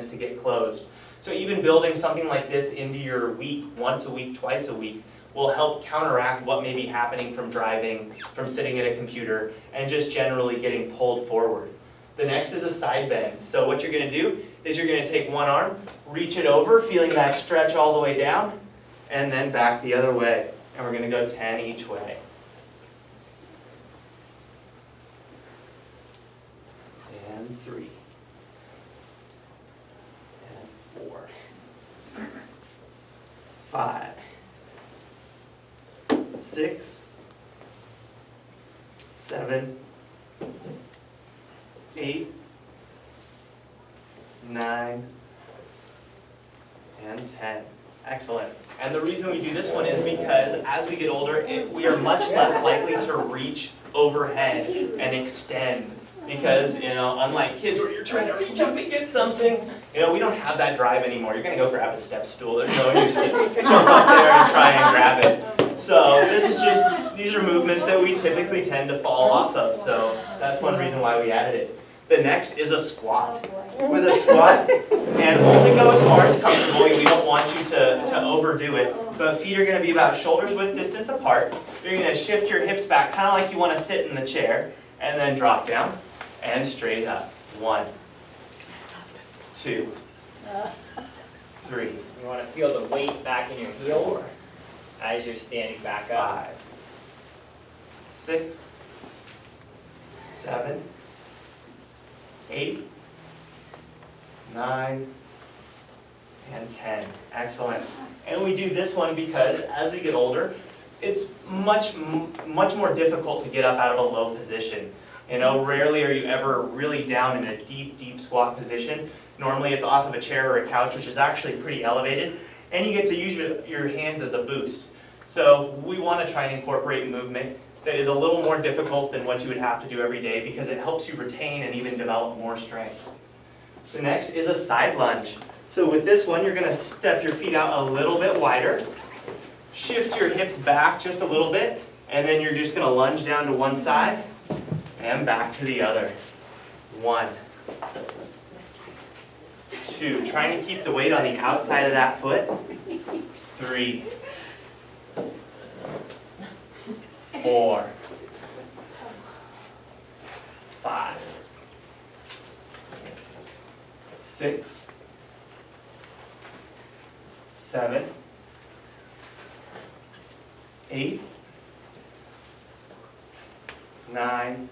to get closed. So even building something like this into your week, once a week, twice a week, will help counteract what may be happening from driving, from sitting at a computer, and just generally getting pulled forward. The next is a side bend. So what you're going to do is you're going to take one arm, reach it over, feeling that stretch all the way down, and then back the other way. And we're going to go 10 each way. And 3. And 4. 5. 6. 7. 8. 9. And 10. Excellent. And the reason we do this one is because as we get older, we are much less likely to reach overhead and extend. Because, unlike kids where you're trying to reach up and get something, we don't have that drive anymore. You're going to go grab a step stool. There's no use to jump up there and try and grab it. So these are movements that we typically tend to fall off of. So that's one reason why we added it. The next is a squat. With a squat, and only go as far as comfortable. We don't want you to overdo it. But feet are going to be about shoulders width distance apart. You're going to shift your hips back, kind of like you want to sit in the chair, and then drop down and straight up. 1, 2, 3. You want to feel the weight back in your heels 4, as you're standing back up. 5, 6, 7, 8, 9, and 10. Excellent. And we do this one because as we get older, it's much more difficult to get up out of a low position. Rarely are you ever really down in a deep squat position. Normally it's off of a chair or a couch, which is actually pretty elevated, and you get to use your hands as a boost. So we want to try and incorporate movement that is a little more difficult than what you would have to do every day because it helps you retain and even develop more strength. The next is a side lunge. So with this one, you're going to step your feet out a little bit wider, shift your hips back just a little bit, and then you're just going to lunge down to one side and back to the other. 1, 2. Trying to keep the weight on the outside of that foot. 3, 4, 5, 6, 7, 8, 9,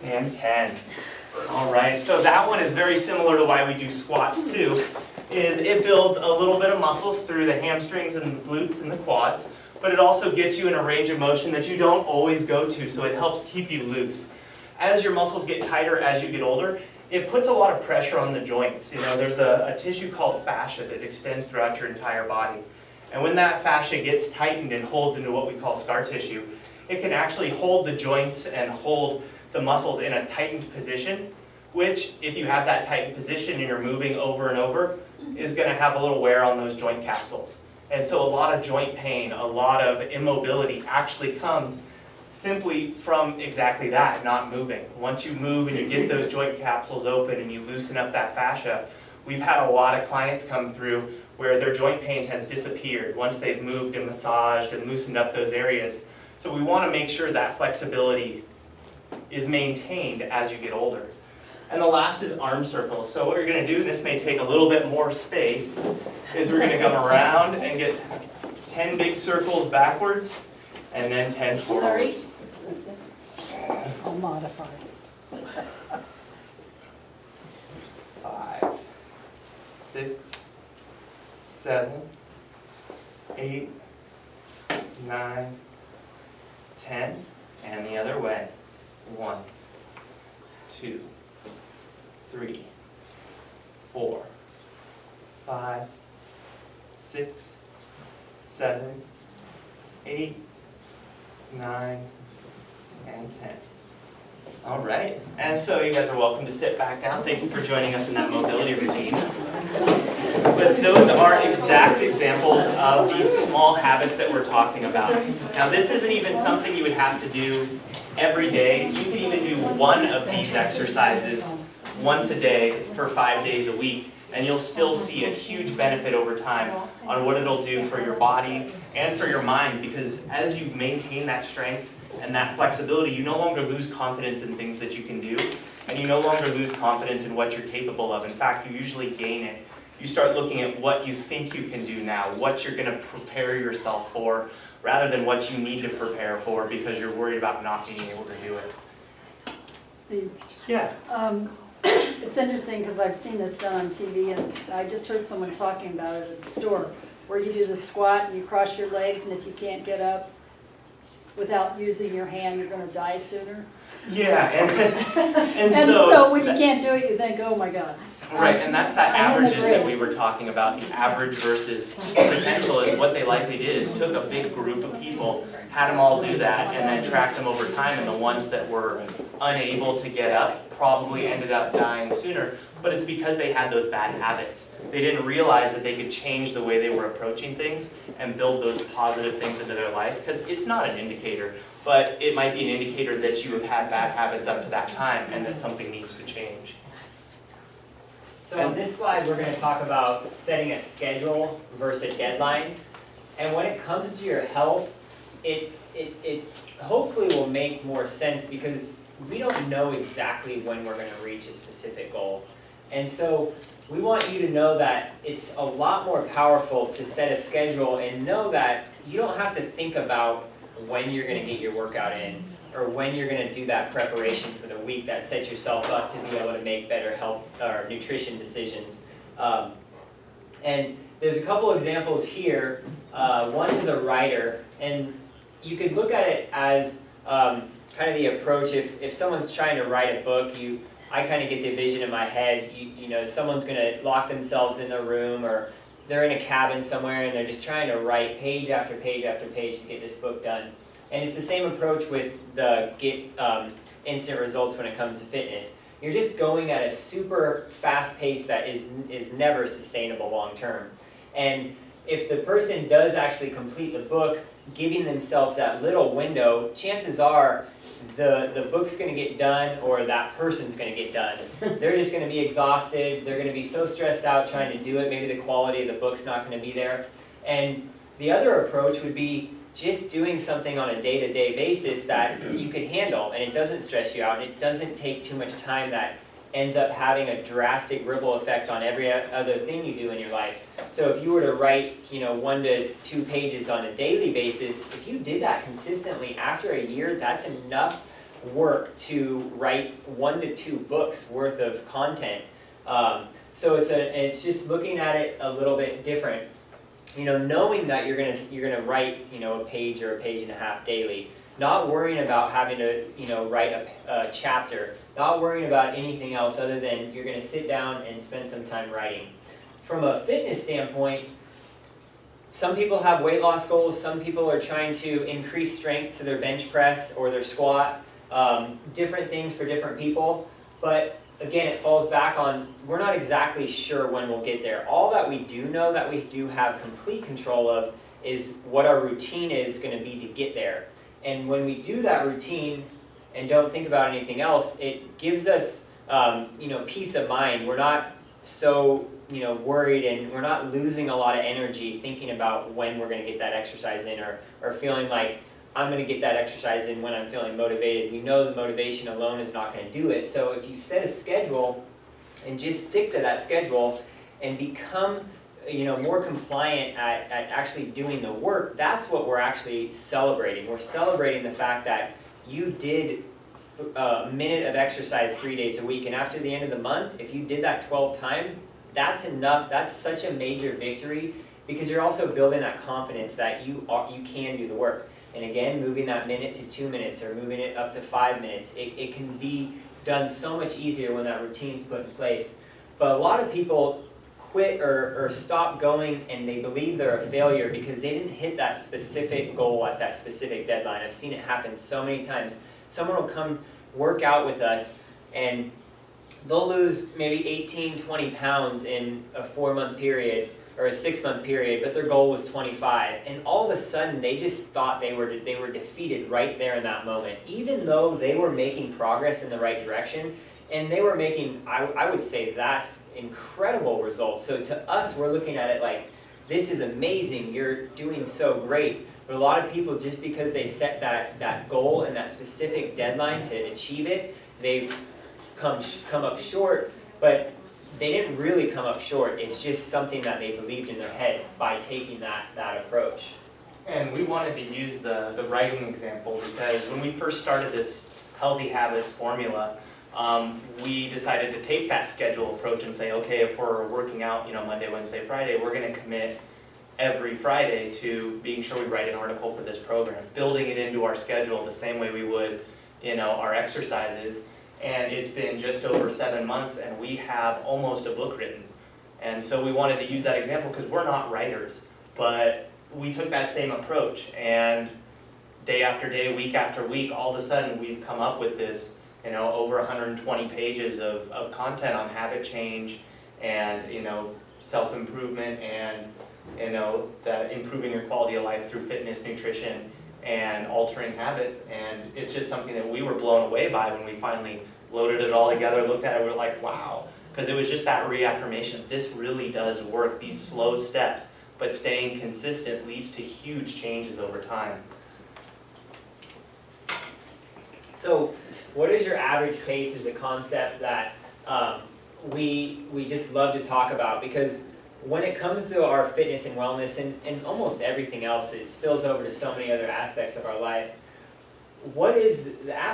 and 10. All right, so that one is very similar to why we do squats too, is it builds a little bit of muscles through the hamstrings and the glutes and the quads, but it also gets you in a range of motion that you don't always go to, so it helps keep you loose. As your muscles get tighter as you get older, it puts a lot of pressure on the joints. There's a tissue called fascia that extends throughout your entire body. And when that fascia gets tightened and holds into what we call scar tissue, it can actually hold the joints and hold the muscles in a tightened position, which, if you have that tightened position and you're moving over and over, is going to have a little wear on those joint capsules. And so a lot of joint pain, a lot of immobility actually comes simply from exactly that, not moving. Once you move and you get those joint capsules open and you loosen up that fascia, we've had a lot of clients come through where their joint pain has disappeared once they've moved and massaged and loosened up those areas. So we want to make sure that flexibility is maintained as you get older. And the last is arm circles. So what we're going to do, this may take a little bit more space, is we're going to come around and get 10 big circles backwards and then 10 forwards. I'll modify. 5, 6, 7, 8, 9, 10, and the other way. 1, 2, 3, 4, 5, 6, 7, 8, 9, and 10. All right, and so you guys are welcome to sit back down. Thank you for joining us in that mobility routine. But those are exact examples of these small habits that we're talking about. Now this isn't even something you would have to do every day. You can even do one of these exercises once a day for 5 days a week, and you'll still see a huge benefit over time on what it'll do for your body and for your mind, because as you maintain that strength and that flexibility, you no longer lose confidence in things that you can do, and you no longer lose confidence in what you're capable of. In fact, you usually gain it. You start looking at what you think you can do now, what you're going to prepare yourself for, rather than what you need to prepare for because you're worried about not being able to do it. Steve, Yeah. it's interesting because I've seen this done on TV, and I just heard someone talking about it at the store, where you do the squat and you cross your legs, and if you can't get up without using your hand, you're going to die sooner. Yeah, and And so so when you can't do it, you think, oh my God. right, and that's that I'm in the averages that grid. we were talking about. The average versus potential is what they likely did is took a big group of people, had them all do that, and then tracked them over time, and the ones that were unable to get up probably ended up dying sooner. But it's because they had those bad habits. They didn't realize that they could change the way they were approaching things and build those positive things into their life, because it's not an indicator, but it might be an indicator that you have had bad habits up to that time and that something needs to change. So on this slide, we're going to talk about setting a schedule versus a deadline. And when it comes to your health, it hopefully will make more sense, because we don't know exactly when we're going to reach a specific goal. And so we want you to know that it's a lot more powerful to set a schedule and know that you don't have to think about when you're going to get your workout in, or when you're going to do that preparation for the week that sets yourself up to be able to make better health or nutrition decisions. And there's a couple examples here. One is a writer, and you could look at it as kind of the approach. If someone's trying to write a book, I kind of get the vision in my head. You know, someone's going to lock themselves in their room, or they're in a cabin somewhere and they're just trying to write page after page after page to get this book done. And it's the same approach with the get instant results when it comes to fitness. You're just going at a super fast pace that is never sustainable long term. And if the person does actually complete the book, giving themselves that little window, chances are the book's going to get done, or that person's going to get done. They're just going to be exhausted. They're going to be so stressed out trying to do it. Maybe the quality of the book's not going to be there. And the other approach would be just doing something on a day-to-day basis that you could handle, and it doesn't stress you out, and it doesn't take too much time that ends up having a drastic ripple effect on every other thing you do in your life. So if you were to write, 1 to 2 pages on a daily basis, if you did that consistently after a year, that's enough work to write 1 to 2 books worth of content. So it's just looking at it a little bit different. Knowing that you're gonna write, a page or a page and a half daily, not worrying about having to, write a chapter, not worrying about anything else other than you're gonna sit down and spend some time writing. From a fitness standpoint, some people have weight loss goals, some people are trying to increase strength to their bench press or their squat, different things for different people, but again, it falls back on, we're not exactly sure when we'll get there. All that we do know that we do have complete control of is what our routine is going to be to get there. And when we do that routine and don't think about anything else, it gives us, peace of mind. We're not so, worried, and we're not losing a lot of energy thinking about when we're going to get that exercise in, or feeling like I'm going to get that exercise in when I'm feeling motivated. We know the motivation alone is not going to do it. So if you set a schedule and just stick to that schedule and become more compliant at actually doing the work, that's what we're actually celebrating. We're celebrating the fact that you did a minute of exercise 3 days a week, and after the end of the month, if you did that 12 times, that's enough. That's such a major victory, because you're also building that confidence that you can do the work. And again, moving that minute to 2 minutes, or moving it up to 5 minutes, it can be done so much easier when that routine's put in place. But a lot of people quit or stop going, and they believe they're a failure because they didn't hit that specific goal at that specific deadline. I've seen it happen so many times. Someone will come work out with us, and they'll lose maybe 18, 20 pounds in a 4-month period or a 6-month period, but their goal was 25. And all of a sudden, they just thought they were defeated right there in that moment. Even though they were making progress in the right direction, And they were making, I would say that's incredible results. So to us, we're looking at it like, this is amazing, you're doing so great. But a lot of people, just because they set that goal and that specific deadline to achieve it, they've come up short, but they didn't really come up short. It's just something that they believed in their head by taking that approach. And we wanted to use the writing example because when we first started this healthy habits formula, we decided to take that schedule approach and say, okay, if we're working out, Monday, Wednesday, Friday, we're going to commit every Friday to being sure we write an article for this program, building it into our schedule the same way we would, our exercises. And it's been just over 7 months and we have almost a book written. And so we wanted to use that example because we're not writers, but we took that same approach, and day after day, week after week, all of a sudden we've come up with this, over 120 pages of content on habit change and, self-improvement and, the improving your quality of life through fitness, nutrition, and altering habits. And it's just something that we were blown away by when we finally loaded it all together, looked at it, we were like, wow. Because it was just that reaffirmation. This really does work, these slow steps, but staying consistent leads to huge changes over time. So what is your average pace is a concept that we just love to talk about, because when it comes to our fitness and wellness and almost everything else, it spills over to so many other aspects of our life. What is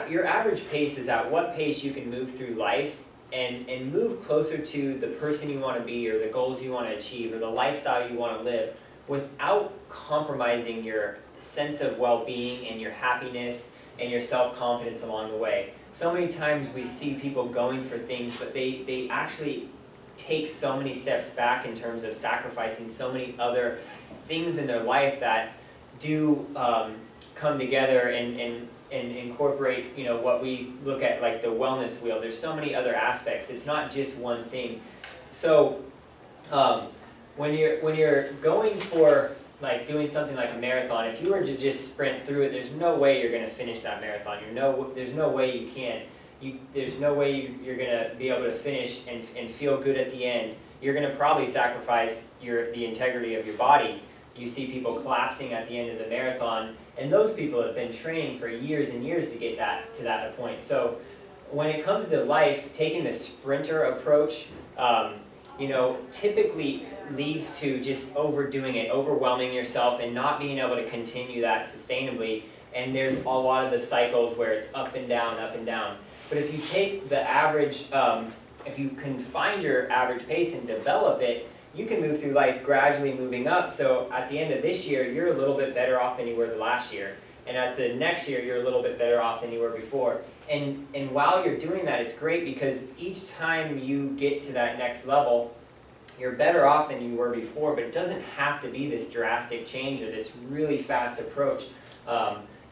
your average pace? Is at what pace you can move through life and move closer to the person you want to be, or the goals you want to achieve, or the lifestyle you want to live, without compromising your sense of well-being and your happiness and your self-confidence along the way. So many times we see people going for things, but they actually take so many steps back in terms of sacrificing so many other things in their life that do come together and incorporate, what we look at like the wellness wheel. There's so many other aspects. It's not just one thing. So when you're going for like doing something like a marathon, if you were to just sprint through it, there's no way you're going to finish that marathon. There's no way you can. There's no way you're going to be able to finish and feel good at the end. You're going to probably sacrifice the integrity of your body. You see people collapsing at the end of the marathon, and those people have been training for years and years to get to that point. So when it comes to life, taking the sprinter approach, typically leads to just overdoing it, overwhelming yourself, and not being able to continue that sustainably. And there's a lot of the cycles where it's up and down, up and down. But if you take the average, if you can find your average pace and develop it, you can move through life gradually moving up. So at the end of this year, you're a little bit better off than you were the last year. And at the next year, you're a little bit better off than you were before. And while you're doing that, it's great because each time you get to that next level, you're better off than you were before, but it doesn't have to be this drastic change or this really fast approach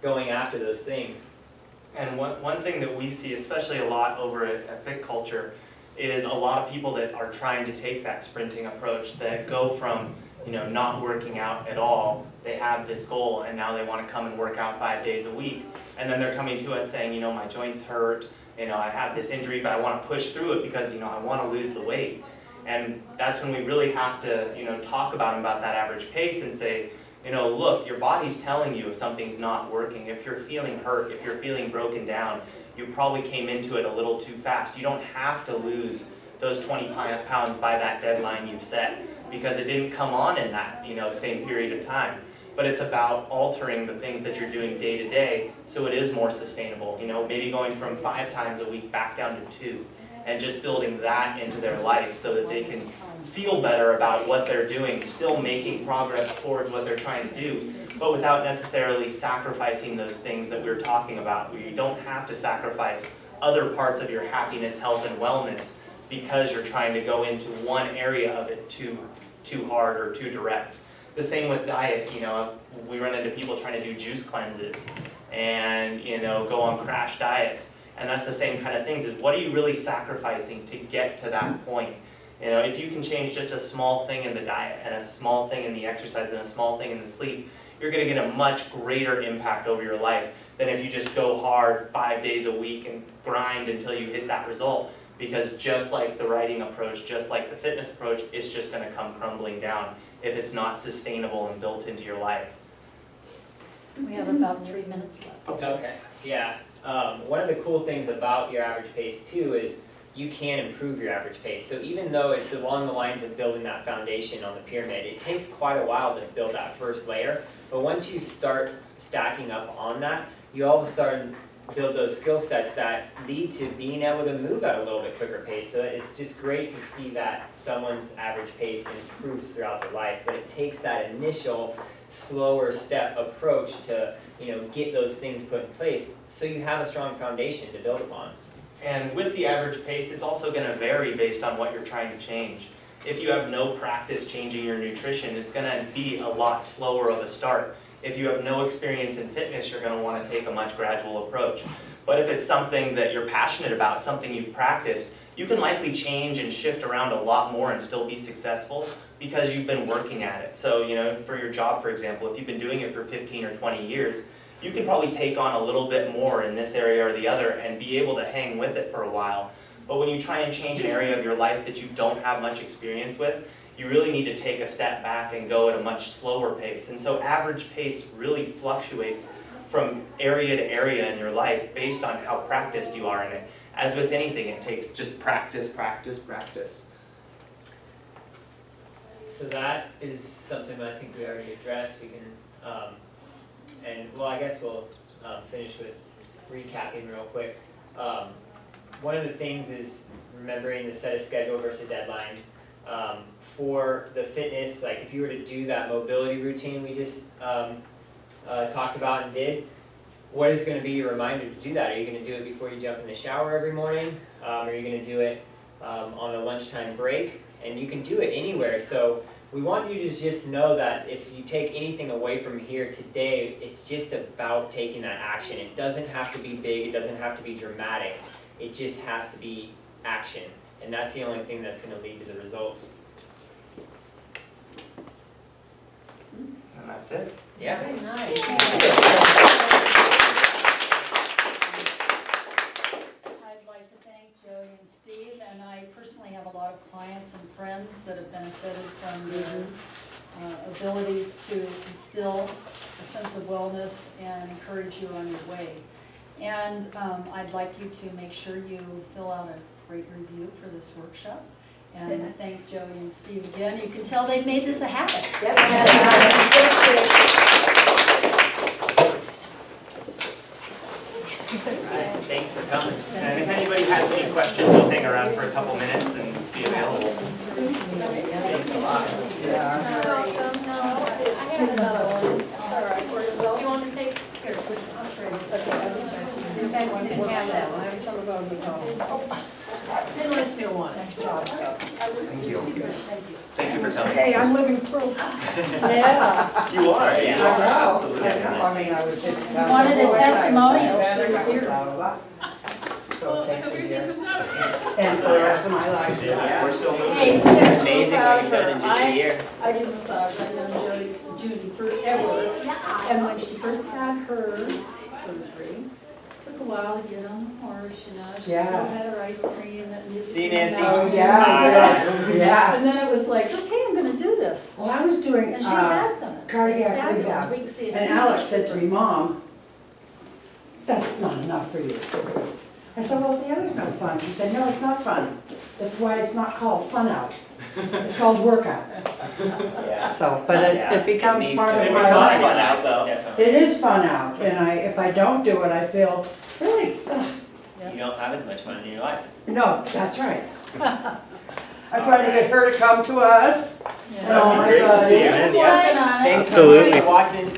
going after those things. And one thing that we see, especially a lot over at Fit Culture, is a lot of people that are trying to take that sprinting approach, that go from not working out at all. They have this goal and now they want to come and work out 5 days a week. And then they're coming to us saying, my joints hurt, I have this injury, but I want to push through it because, I want to lose the weight. And that's when we really have to, talk about that average pace and say, look, your body's telling you if something's not working. If you're feeling hurt, if you're feeling broken down, you probably came into it a little too fast. You don't have to lose those 20 pounds by that deadline you've set, because it didn't come on in that, same period of time. But it's about altering the things that you're doing day to day so it is more sustainable. Maybe going from 5 times a week back down to 2, and just building that into their life so that they can feel better about what they're doing, still making progress towards what they're trying to do, but without necessarily sacrificing those things that we're talking about. You don't have to sacrifice other parts of your happiness, health, and wellness because you're trying to go into one area of it too hard or too direct. The same with diet. We run into people trying to do juice cleanses and go on crash diets. And that's the same kind of things, is what are you really sacrificing to get to that point? If you can change just a small thing in the diet and a small thing in the exercise and a small thing in the sleep, you're gonna get a much greater impact over your life than if you just go hard 5 days a week and grind until you hit that result. Because just like the writing approach, just like the fitness approach, it's just gonna come crumbling down if it's not sustainable and built into your life. We have about 3 minutes left. Okay, yeah. One of the cool things about your average pace too is you can improve your average pace. So even though it's along the lines of building that foundation on the pyramid, it takes quite a while to build that first layer. But once you start stacking up on that, you all of a sudden build those skill sets that lead to being able to move at a little bit quicker pace. So it's just great to see that someone's average pace improves throughout their life, but it takes that initial slower step approach to, get those things put in place so you have a strong foundation to build upon. And with the average pace, it's also going to vary based on what you're trying to change. If you have no practice changing your nutrition, it's going to be a lot slower of a start. If you have no experience in fitness, you're going to want to take a much gradual approach. But if it's something that you're passionate about, something you've practiced, you can likely change and shift around a lot more and still be successful because you've been working at it. So, for your job, for example, if you've been doing it for 15 or 20 years, you can probably take on a little bit more in this area or the other and be able to hang with it for a while. But when you try and change an area of your life that you don't have much experience with, you really need to take a step back and go at a much slower pace. And so average pace really fluctuates from area to area in your life based on how practiced you are in it. As with anything, it takes just practice, practice, practice. So that is something that I think we already addressed. We can, I guess we'll finish with recapping real quick. One of the things is remembering to set a schedule versus a deadline. For the fitness, like if you were to do that mobility routine we just talked about and did, what is going to be your reminder to do that? Are you going to do it before you jump in the shower every morning? Are you going to do it on a lunchtime break? And you can do it anywhere. So we want you to just know that if you take anything away from here today, it's just about taking that action. It doesn't have to be big. It doesn't have to be dramatic. It just has to be action. And that's the only thing that's going to lead to the results. And that's it. Yeah. Very nice. I'd like to thank Joey and Steve, and I personally have a lot of clients and friends that have benefited from their abilities to instill a sense of wellness and encourage you on your way. And I'd like you to make sure you fill out a great review for this workshop. And thank Joey and Steve again. You can tell they've made this a habit. Yep. Alright, thanks for coming. And if anybody has any questions, we'll hang around for a couple minutes and be available. Thanks a lot. I have another one. All right. Do you want to take? Here, I'll trade it. Okay, you can have that one. I have some of those at home. Let's do one. Nice job. Thank you. Thank you for coming. Hey, I'm living proof. Yeah. You are, Yeah. you are, absolutely. I mean, I was sitting down. Wanted a the way, testimonial, I- she was here. blah, blah, blah. So it takes a year. And for the rest of my life. Yeah, we're still moving. Hey, It's they're so amazing proud what of you've done in her. just a year. I did massage, I done Judy forever. And when she first had her surgery, took a while to get on the horse, She Yeah. still had her ice cream and music. See, came Nancy? out. Oh, yeah, yeah. And then it was like, okay, I'm gonna do this. Well, I was doing, And she has done it. cardiac It's fabulous. rehab. We can see it. and Alex said to me, Mom, that's not enough for you. I said, well, the other's no fun. She said, no, it's not fun. That's why it's not called fun out. It's called workout. Yeah. So, but Yeah. it becomes needs part to of be my fun. life. Fun out, though. Definitely. It is fun out, and if I don't do it, I feel really, You don't have as much fun in your life. no, that's right. I tried to get her to come to us. Yeah. And oh my Great to God. see you. Yeah. Working on it. Thanks Absolutely. for watching.